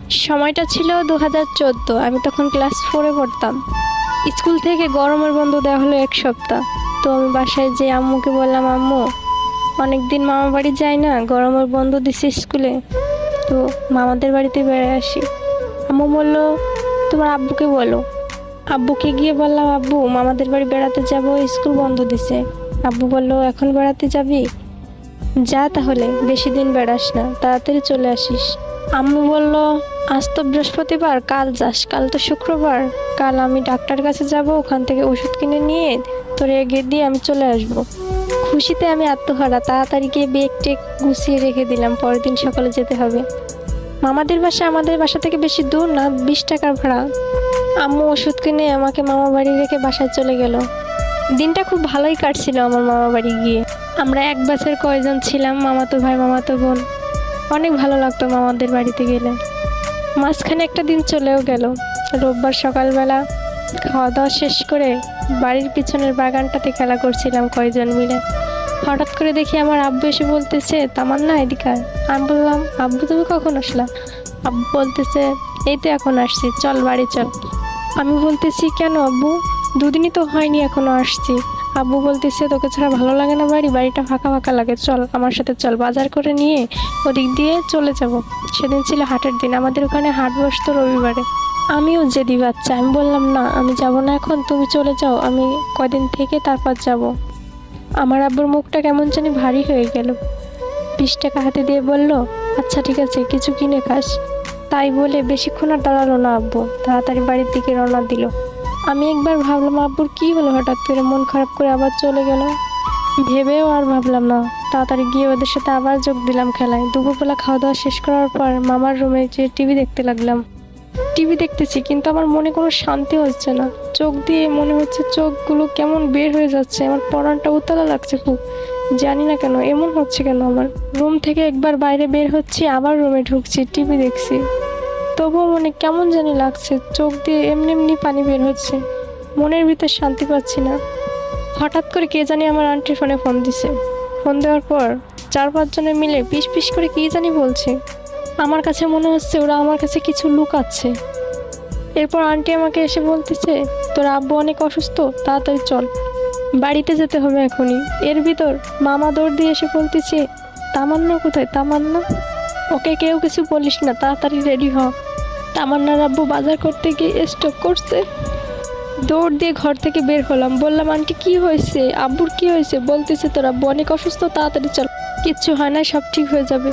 সময়টা ছিল 2014। আমি তখন ক্লাস 4-এ পড়তাম। স্কুল থেকে গরমের বন্ধ দেওয়া হলো 1 সপ্তাহ। তো আমি বাসায় যেয়ে আম্মুকে বললাম, আম্মু অনেকদিন মামা বাড়ি যাই না, গরমের বন্ধ দিছে স্কুলে, তো মামাদের বাড়িতে বেড়ে আসি। আম্মু বললো তোমার আব্বুকে বলো। আব্বুকে গিয়ে বললাম, আব্বু মামাদের বাড়ি বেড়াতে যাব, স্কুল বন্ধ দিছে। আব্বু বললো এখন বেড়াতে যাবি? যা তাহলে, বেশি দিন বেড়াস না, তাড়াতাড়ি চলে আসিস। আম্মু বলল আজ তো বৃহস্পতিবার, কাল যাস, কাল তো শুক্রবার, কাল আমি ডাক্তার কাছে যাব, ওখান থেকে ওষুধ কিনে নিয়ে তোর এগিয়ে দিয়ে আমি চলে আসব। খুশিতে আমি আত্মহারা, তাড়াতাড়ি গিয়ে ব্যাগ টেক গুছিয়ে রেখে দিলাম, পরের দিন সকালে যেতে হবে। মামাদের বাসা আমাদের বাসা থেকে বেশি দূর না, 20 টাকার ভাড়া। আম্মু ওষুধ কিনে আমাকে মামা বাড়ি রেখে বাসায় চলে গেল। দিনটা খুব ভালোই কাটছিল আমার মামা বাড়ি গিয়ে। আমরা এক ব্যাচের কয়জন ছিলাম, মামাতো ভাই মামাতো বোন। অনেক ভালো লাগতো মামাদের বাড়িতে গেলে। মাঝখানে একটা দিন চলেও গেল। রোববার সকালবেলা খাওয়া দাওয়া শেষ করে বাড়ির পিছনের বাগানটাতে খেলা করছিলাম কয়জন মিলে। হঠাৎ করে দেখি আমার আব্বু এসে বলতেছে, তামান্না এদিকে আয়। আমি বললাম, আব্বু তুমি কখন আসলা? আব্বু বলতেছে, এই তো এখন আসছি, চল বাড়ি চল। আমি বলতেছি, কেন আব্বু? 2 দিনই তো হয়নি, এখনো আসছি। আব্বু বলতেছে, তোকে ছাড়া ভালো লাগে না বাড়ি, বাড়িটা ফাঁকা ফাঁকা লাগে, চল আমার সাথে চল, বাজার করে নিয়ে ওদিক দিয়ে চলে যাব। সেদিন ছিল হাটের দিন, আমাদের ওখানে হাট বসতো রবিবারে। আমিও জেদি বাচ্চা, আমি বললাম না আমি যাব না এখন, তুমি চলে যাও, আমি কদিন থেকে তারপর যাব। আমার আব্বুর মুখটা কেমন জানি ভারী হয়ে গেল। 20 টাকা হাতে দিয়ে বলল, আচ্ছা ঠিক আছে, কিছু কিনে খাস। তাই বলে বেশিক্ষণ আর দাঁড়ালো না আব্বু, তাড়াতাড়ি বাড়ির দিকে রওনা দিল। আমি একবার ভাবলাম আব্বুর কি হলো, হঠাৎ করে মন খারাপ করে আবার চলে গেল। ভেবেও আর ভাবলাম না, তাড়াতাড়ি গিয়ে ওদের সাথে আবার যোগ দিলাম খেলায়। দুপুরবেলা খাওয়া দাওয়া শেষ করার পর মামার রুমে যেয়ে টিভি দেখতে লাগলাম। টিভি দেখতেছি কিন্তু আমার মনে কোনো শান্তি হচ্ছে না। চোখ দিয়ে মনে হচ্ছে চোখগুলো কেমন বের হয়ে যাচ্ছে, আমার পরানটা উতলা লাগছে খুব। জানি না কেন এমন হচ্ছে কেন। আমার রুম থেকে একবার বাইরে বের হচ্ছি, আবার রুমে ঢুকছি, টিভি দেখছি, তবুও মনে কেমন জানি লাগছে, চোখ দিয়ে এমনি এমনি পানি বের হচ্ছে, মনের ভিতর শান্তি পাচ্ছি না। হঠাৎ করে কে জানি আমার আন্টির ফোনে ফোন দিছে। ফোন দেওয়ার পর 4-5 জনে মিলে পিস পিস করে কি জানি বলছে। আমার কাছে মনে হচ্ছে ওরা আমার কাছে কিছু লুকাচ্ছে। এরপর আন্টি আমাকে এসে বলতেছে, তোর আব্বু অনেক অসুস্থ, তাড়াতাড়ি চল, বাড়িতে যেতে হবে এখনই। এর ভিতর মামা দৌড় দিয়ে এসে বলতেছে, তামান্না কোথায়? তামান্না, ওকে কেউ কিছু বলিস না, তাড়াতাড়ি রেডি হ, তামান্নার আব্বু বাজার করতে গিয়ে স্ট্রোক করছে। দৌড় দিয়ে ঘর থেকে বের হলাম। বললাম, আন্টি কি হয়েছে? আব্বুর কি হয়েছে? বলতেছে তোর আব্বু অনেক অসুস্থ, তাড়াতাড়ি চল। কিচ্ছু হয় না, সব ঠিক হয়ে যাবে।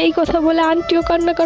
এই কথা বলে আন্টিও কান্না করে